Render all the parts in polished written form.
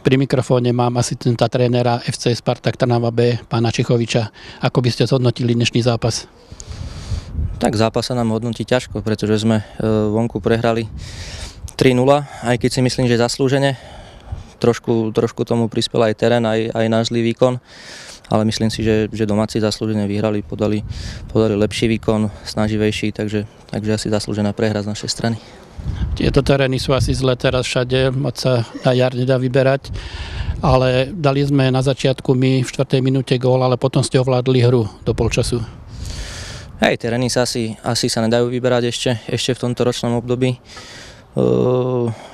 Pri mikrofóne mám asistenta trénera FC Spartak Trnava B, pána Čechoviča. Ako by ste zhodnotili dnešný zápas? Tak zápas sa nám hodnotí ťažko, pretože sme vonku prehrali 3-0, aj keď si myslím, že zaslúžene. Trošku tomu prispel aj terén, aj náš zlý výkon, ale myslím si, že domáci zaslúžene vyhrali, podali lepší výkon, snaživejší, takže asi zaslúžená prehra z našej strany. Tieto terény sú asi zlé teraz všade, moc sa na jar nedá vyberať, ale dali sme na začiatku my v 4. minúte gól, ale potom ste ovládli hru do polčasu. Hej, terény sa asi sa nedajú vyberať ešte v tomto ročnom období.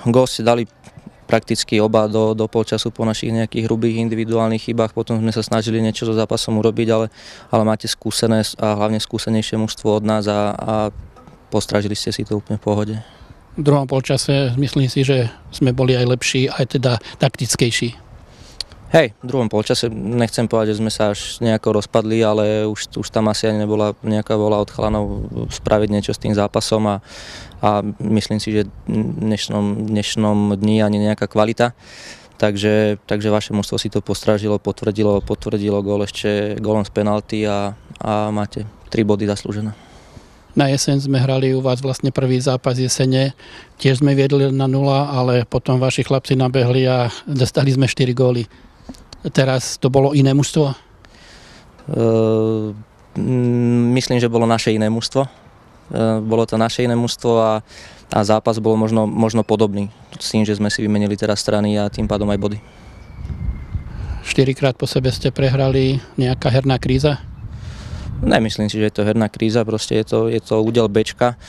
Gól ste dali prakticky oba do polčasu po našich nejakých hrubých individuálnych chybách. Potom sme sa snažili niečo so zápasom urobiť, ale máte skúsené a hlavne skúsenejšie mužstvo od nás a postražili ste si to úplne v pohode. V druhom polčase myslím si, že sme boli aj lepší, aj teda taktickejší. Hej, v druhom polčase nechcem povedať, že sme sa až nejako rozpadli, ale už tam asi ani nebola nejaká vôľa od chalanov spraviť niečo s tým zápasom a myslím si, že v dnešnom dni ani nejaká kvalita. Takže vaše mužstvo si to postražilo, potvrdilo gól ešte gólom z penalty a máte 3 body zaslúžené. Na jeseň sme hrali u vás vlastne prvý zápas jesene, tiež sme viedli 1-0, ale potom vaši chlapci nabehli a dostali sme 4 góly. Teraz to bolo iné mužstvo? Myslím, že bolo naše iné mužstvo. Bolo to naše iné mužstvo a zápas bol možno podobný. S tým, že sme si vymenili teraz strany a tým pádom aj body. 4-krát po sebe ste prehrali, nejaká herná kríza? Nemyslím si, že je to herná kríza, proste je to údel Bčka.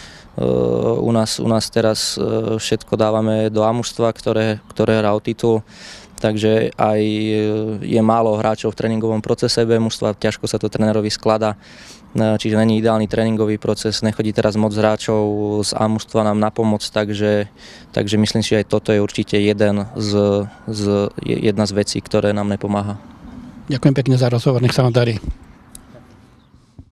U nás teraz všetko dávame do A mužstva, ktoré hrá o titul. Takže aj je málo hráčov v tréningovom procese B mužstva, ťažko sa to trénerovi skladá, čiže není ideálny tréningový proces, nechodí teraz moc hráčov z A mužstva nám na pomoc, takže myslím si, že aj toto je určite jedna z vecí, ktoré nám nepomáha. Ďakujem pekne za rozhovor, nech sa vám darí.